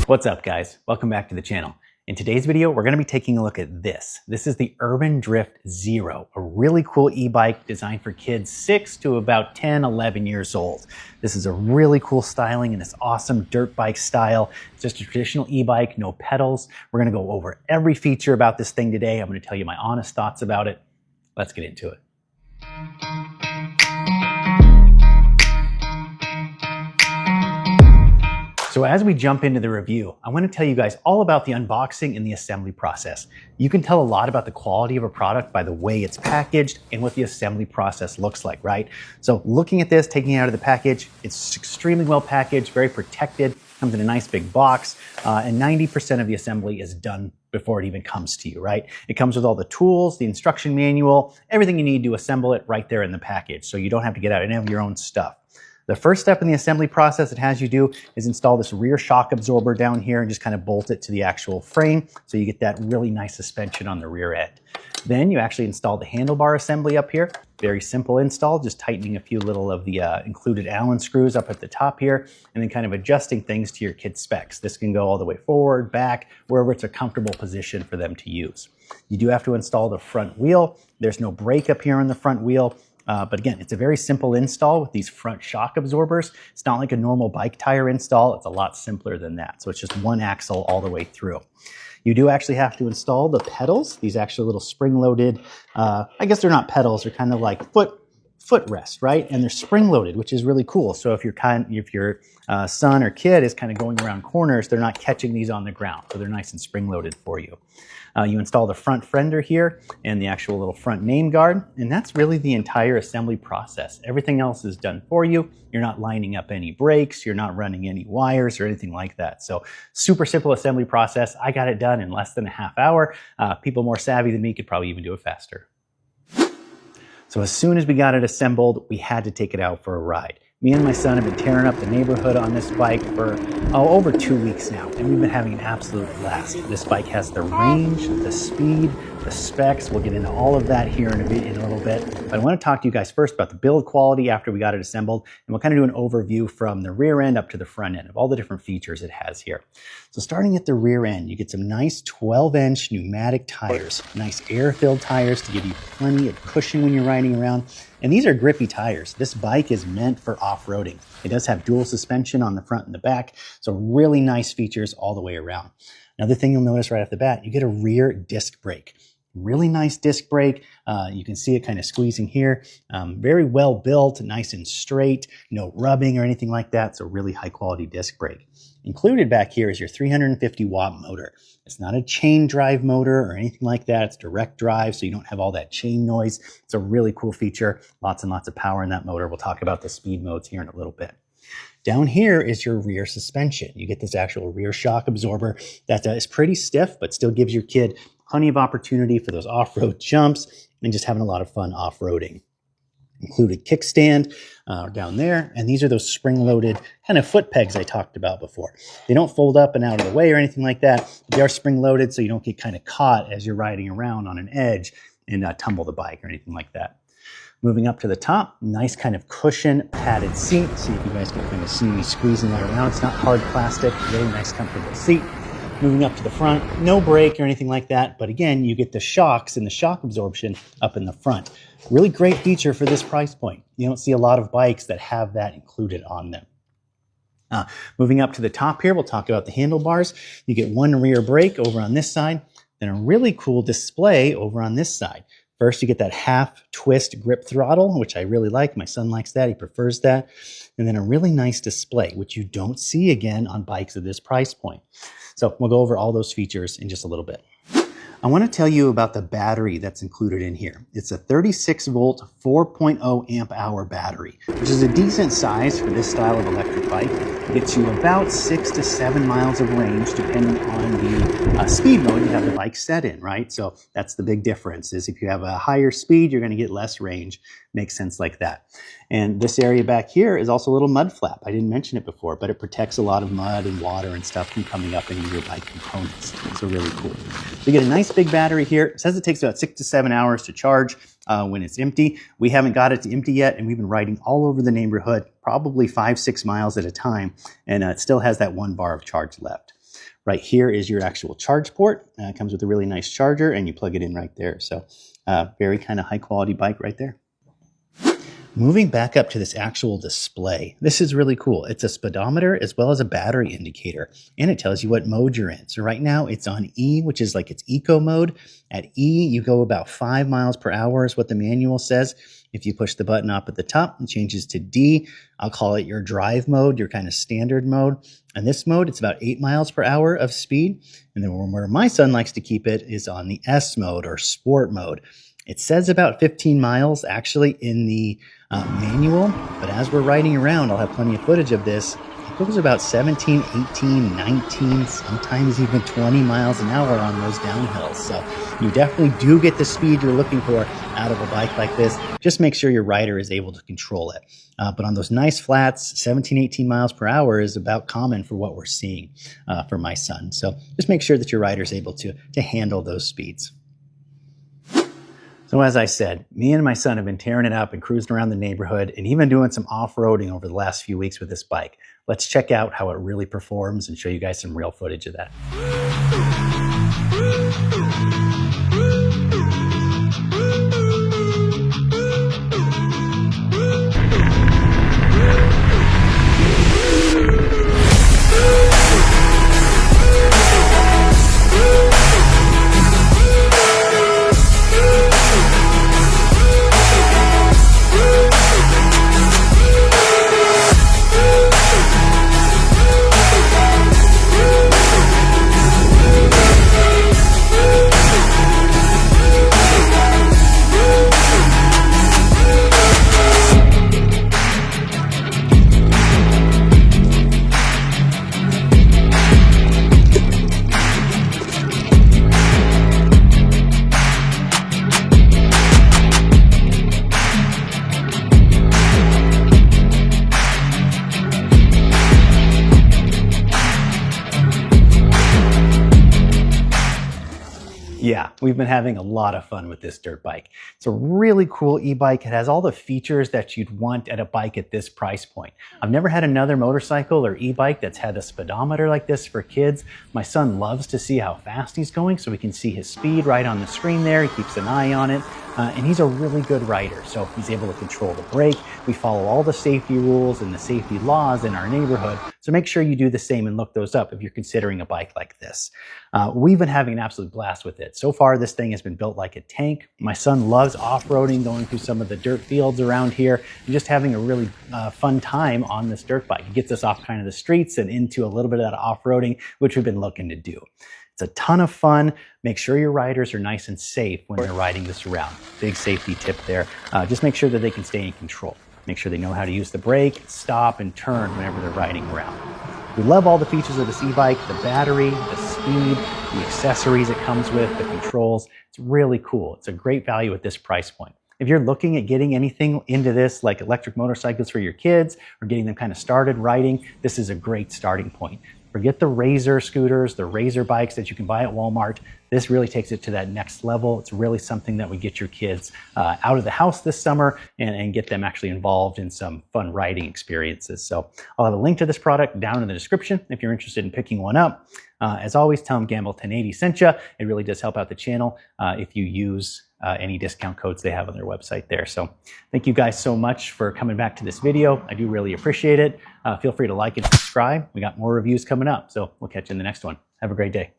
What's up, guys? Welcome back to the channel. In today's video, we're going to be taking a look at this. This is the Urban Drift ZYRO, a really cool e-bike designed for kids 6 to about 10, 11 years old. This is a really cool styling and this awesome dirt bike style. It's just a traditional e-bike, no pedals. We're going to go over every feature about this thing today. I'm going to tell you my honest thoughts about it. Let's get into it. So as we jump into the review, I want to tell you guys all about the unboxing and the assembly process. You can tell a lot about the quality of a product by the way it's packaged and what the assembly process looks like, right? So looking at this, taking it out of the package, it's extremely well packaged, very protected, comes in a nice big box, and 90% of the assembly is done before it even comes to you, right? It comes with all the tools, the instruction manual, everything you need to assemble it right there in the package, so you don't have to get out any of your own stuff. The first step in the assembly process it has you do is install this rear shock absorber down here and just kind of bolt it to the actual frame so you get that really nice suspension on the rear end. Then you actually install the handlebar assembly up here. Very simple install, just tightening a few little of the included Allen screws up at the top here and then kind of adjusting things to your kid's specs. This can go all the way forward, back, wherever it's a comfortable position for them to use. You do have to install the front wheel. There's no brake up here on the front wheel. But again, it's a very simple install with these front shock absorbers. It's not like a normal bike tire install. It's a lot simpler than that. So it's just one axle all the way through. You do actually have to install the pedals. These actually little spring-loaded, I guess they're not pedals. They're kind of like footrest, right? And they're spring-loaded, which is really cool. So if your son or kid is kind of going around corners, they're not catching these on the ground. So they're nice and spring-loaded for you. You install the front fender here and the actual little front name guard, and that's really the entire assembly process. Everything else is done for you. You're not lining up any brakes, you're not running any wires or anything like that. So super simple assembly process. I got it done in less than a half hour. People more savvy than me could probably even do it faster. So as soon as we got it assembled, we had to take it out for a ride. Me and my son have been tearing up the neighborhood on this bike for over 2 weeks now, and we've been having an absolute blast. This bike has the range, the speed, the specs. We'll get into all of that here in a little bit. But I want to talk to you guys first about the build quality after we got it assembled, and we'll kind of do an overview from the rear end up to the front end of all the different features it has here. So starting at the rear end, you get some nice 12-inch pneumatic tires, nice air-filled tires to give you plenty of cushion when you're riding around. And these are grippy tires. This bike is meant for off-roading. It does have dual suspension on the front and the back, so really nice features all the way around. Another thing you'll notice right off the bat, you get a rear disc brake. Really nice disc brake. You can see it kind of squeezing here. Very well built, nice and straight, no rubbing or anything like that, so really high quality disc brake. Included back here is your 350 watt motor. It's not a chain drive motor or anything like that. It's direct drive, so you don't have all that chain noise. It's a really cool feature. Lots and lots of power in that motor. We'll talk about the speed modes here in a little bit. Down here is your rear suspension. You get this actual rear shock absorber that is pretty stiff, but still gives your kid plenty of opportunity for those off-road jumps and just having a lot of fun off-roading. Included kickstand down there, and these are those spring-loaded kind of foot pegs I talked about before. They don't fold up and out of the way or anything like that. They are spring-loaded so you don't get kind of caught as you're riding around on an edge and tumble the bike or anything like that. Moving up to the top, nice kind of cushion padded seat. See if you guys can kind of see me squeezing that around. It's not hard plastic, really nice comfortable seat. Moving up to the front, no brake or anything like that, but again, you get the shocks and the shock absorption up in the front. Really great feature for this price point. You don't see a lot of bikes that have that included on them. Moving up to the top here, we'll talk about the handlebars. You get one rear brake over on this side, then a really cool display over on this side. First, you get that half twist grip throttle, which I really like. My son likes that. He prefers that. And then a really nice display, which you don't see again on bikes of this price point. So we'll go over all those features in just a little bit. I want to tell you about the battery that's included in here. It's a 36 volt, 4.0 amp hour battery, which is a decent size for this style of electric bike. It gets you about 6 to 7 miles of range depending on the speed mode you have the bike set in, right? So that's the big difference, is if you have a higher speed, you're going to get less range. Makes sense like that. And this area back here is also a little mud flap. I didn't mention it before, but it protects a lot of mud and water and stuff from coming up into your bike components. So really cool. So you get a nice big battery here. It says it takes about 6 to 7 hours to charge when it's empty. We haven't got it to empty yet, and we've been riding all over the neighborhood, probably 5-6 miles at a time, and it still has that 1 bar of charge left. Right here is your actual charge port. It comes with a really nice charger, and you plug it in right there. So very kind of high quality bike right there. Moving back up to this actual display, this is really cool. It's a speedometer as well as a battery indicator, and it tells you what mode you're in. So right now it's on E, which is like its eco mode. At E, you go about 5 miles per hour is what the manual says. If you push the button up at the top, it changes to D. I'll call it your drive mode, your kind of standard mode. And this mode, it's about 8 miles per hour of speed. And then where my son likes to keep it is on the S mode or sport mode. It says about 15 miles actually in the manual, but as we're riding around, I'll have plenty of footage of this. It goes about 17, 18, 19, sometimes even 20 miles an hour on those downhills. So you definitely do get the speed you're looking for out of a bike like this. Just make sure your rider is able to control it. But on those nice flats, 17, 18 miles per hour is about common for what we're seeing for my son. So just make sure that your rider is able to handle those speeds. So as I said, me and my son have been tearing it up and cruising around the neighborhood and even doing some off-roading over the last few weeks with this bike. Let's check out how it really performs and show you guys some real footage of that. Yeah, we've been having a lot of fun with this dirt bike. It's a really cool e-bike. It has all the features that you'd want at a bike at this price point. I've never had another motorcycle or e-bike that's had a speedometer like this for kids. My son loves to see how fast he's going, so we can see his speed right on the screen there. He keeps an eye on it. And he's a really good rider, so he's able to control the brake. We follow all the safety rules and the safety laws in our neighborhood, so make sure you do the same and look those up if you're considering a bike like this. We've been having an absolute blast with it. So far, this thing has been built like a tank. My son loves off-roading, going through some of the dirt fields around here, and just having a really fun time on this dirt bike. It gets us off kind of the streets and into a little bit of that off-roading, which we've been looking to do. It's a ton of fun. Make sure your riders are nice and safe when they're riding this around. Big safety tip there. Just make sure that they can stay in control. Make sure they know how to use the brake, stop, and turn whenever they're riding around. We love all the features of this e-bike, the battery, the speed, the accessories it comes with, the controls. It's really cool. It's a great value at this price point. If you're looking at getting anything into this, like electric motorcycles for your kids or getting them kind of started riding, this is a great starting point. Forget the Razor scooters, the Razor bikes that you can buy at Walmart. This really takes it to that next level. It's really something that would get your kids out of the house this summer and get them actually involved in some fun riding experiences. So I'll have a link to this product down in the description if you're interested in picking one up. As always, tell them Gamble 1080 sent you. It really does help out the channel if you use any discount codes they have on their website there. So thank you guys so much for coming back to this video. I do really appreciate it. Feel free to like and subscribe. We got more reviews coming up, so we'll catch you in the next one. Have a great day.